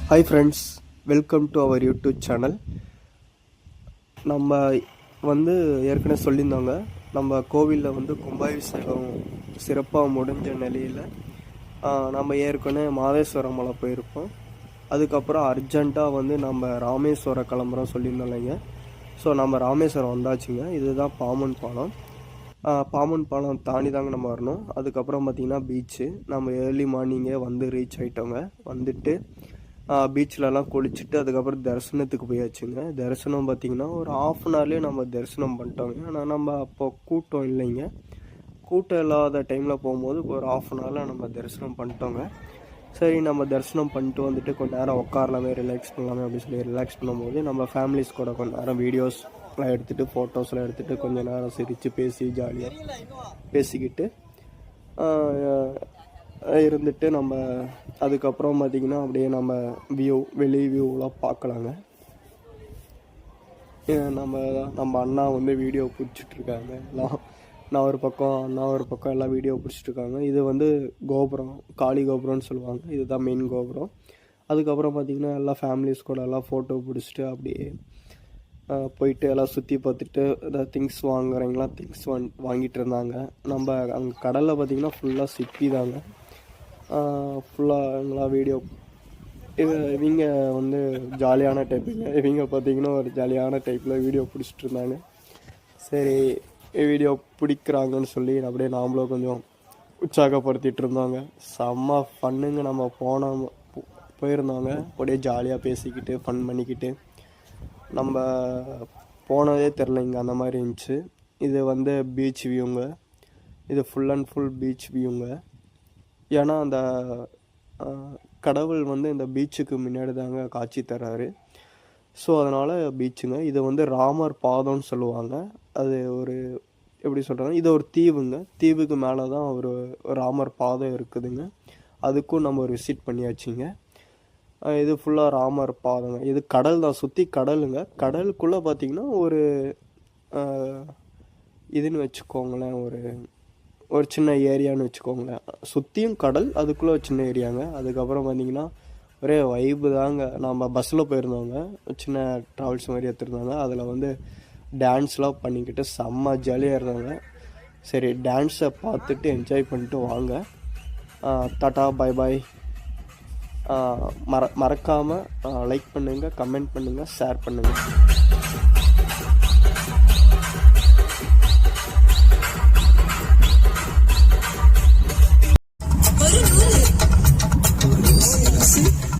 Hi friends, welcome to our YouTube channel. நம்ம ஏற்கனவே சொல்லியிருந்தோங்க, நம்ம கோவிலில் கும்பாபிஷேகம் சிறப்பாக முடிஞ்ச நிலையில் நம்ம ஏற்கனவே மாதேஸ்வரம் மலை போயிருப்போம். அதுக்கப்புறம் அர்ஜெண்ட்டாக நம்ம ராமேஸ்வரம் கிளம்புறோம் சொல்லியிருந்தோம் இல்லைங்க. ஸோ நம்ம ராமேஸ்வரம் வந்தாச்சுங்க. இதுதான் பாம்பன் பாலம். பாம்பன் பாலம் தாண்டி தாங்க நம்ம வரணும். அதுக்கப்புறம் பார்த்திங்கன்னா பீச்சு. நம்ம ஏர்லி மார்னிங்கே ரீச் ஆகிட்டோங்க. வந்துட்டு பீச்சிலலாம் குளிச்சுட்டு அதுக்கப்புறம் தரிசனத்துக்கு போயாச்சுங்க. தரிசனம் பார்த்திங்கன்னா ஒரு ½ அன் ஹவர்லேயே நம்ம தரிசனம் பண்ணிட்டோங்க. ஆனால் நம்ம அப்போ கூட்டம் இல்லைங்க. கூட்டம் இல்லாத டைமில் போகும்போது ஒரு ½ அன் ஹவரில் நம்ம தரிசனம் பண்ணிட்டோங்க. சரி, நம்ம தரிசனம் பண்ணிட்டு வந்துட்டு கொஞ்சம் நேரம் உட்காரலாமே, ரிலாக்ஸ் பண்ணலாமே அப்படின்னு சொல்லி ரிலாக்ஸ் பண்ணும்போது நம்ம ஃபேமிலிஸ் கூட கொஞ்சம் நேரம் வீடியோஸ்லாம் எடுத்துகிட்டு ஃபோட்டோஸ்லாம் எடுத்துகிட்டு கொஞ்சம் நேரம் சிரித்து பேசி ஜாலியாக பேசிக்கிட்டு இருந்துட்டு நம்ம அதுக்கப்புறம் பார்த்திங்கன்னா அப்படியே நம்ம வெளி வியூவெலாம் பார்க்கலாங்க. நம்ம அண்ணா வீடியோ பிடிச்சிட்ருக்காங்க. நான் ஒரு பக்கம், அண்ணா ஒரு பக்கம் எல்லாம் வீடியோ பிடிச்சிட்ருக்காங்க. இது கோபுரம், காளி கோபுரம்னு சொல்லுவாங்க. இதுதான் மெயின் கோபுரம். அதுக்கப்புறம் பார்த்திங்கன்னா எல்லா ஃபேமிலிஸ் கூட எல்லாம் ஃபோட்டோ பிடிச்சிட்டு அப்படியே போயிட்டு எல்லாம் சுற்றி பார்த்துட்டு ஏதாவது திங்ஸ் வாங்குறீங்களா திங்ஸ் வாங்கிட்டு இருந்தாங்க. நம்ம அங்கே கடலில் பார்த்திங்கன்னா ஃபுல்லாக சிப்பி தாங்க. ஃபுல்லாக எங்களாம் வீடியோ இவங்க ஜாலியான டைப்புங்க. இவங்க பார்த்திங்கன்னா ஒரு ஜாலியான டைப்பில் வீடியோ பிடிச்சிட்டு இருந்தாங்க. சரி, வீடியோ பிடிக்கிறாங்கன்னு சொல்லி அப்படியே நாமளும் கொஞ்சம் உற்சாகப்படுத்திகிட்டு இருந்தாங்க. செம்ம ஃபன்னுங்க. நம்ம போயிருந்தாங்க. அப்படியே ஜாலியாக பேசிக்கிட்டு ஃபன் பண்ணிக்கிட்டு நம்ம போனதே தெரிலங்க, அந்த மாதிரி இருந்துச்சு. இது பீச் வியூங்க. இது ஃபுல் அண்ட் ஃபுல் பீச் வியூங்க. ஏன்னா அந்த கடவுள் இந்த பீச்சுக்கு முன்னாடி தாங்க காட்சி தர்றாரு. ஸோ அதனால் பீச்சுங்க. இது ராமர் பாதம்னு சொல்லுவாங்க. அது ஒரு எப்படி சொல்கிறாங்க, இது ஒரு தீவுங்க. தீவுக்கு மேலே தான் ஒரு ராமர் பாதம் இருக்குதுங்க. அதுக்கும் நம்ம ஒரு விசிட் பண்ணியாச்சுங்க. இது ஃபுல்லாக ராமர் பாதங்க. இது கடல் தான், சுற்றி கடலுங்க. கடலுக்குள்ளே பார்த்திங்கன்னா ஒரு இதுன்னு வச்சுக்கோங்களேன், ஒரு சின்ன ஏரியான்னு வச்சுக்கோங்களேன். சுற்றியும் கடல், அதுக்குள்ளே ஒரு சின்ன ஏரியாங்க. அதுக்கப்புறம் பார்த்திங்கன்னா ஒரே வைப்பு தாங்க. நம்ம பஸ்ஸில் போயிருந்தோங்க, சின்ன ட்ராவல்ஸ் மாதிரி எடுத்துருந்தாங்க. அதில் டான்ஸ்லாம் பண்ணிக்கிட்டு செம்ம ஜாலியாக இருந்தாங்க. சரி, டான்ஸை பார்த்துட்டு என்ஜாய் பண்ணிட்டு வாங்க. டாட்டா, பாய் பாய். மறக்காமல் லைக் பண்ணுங்கள், கமெண்ட் பண்ணுங்கள், ஷேர் பண்ணுங்கள்.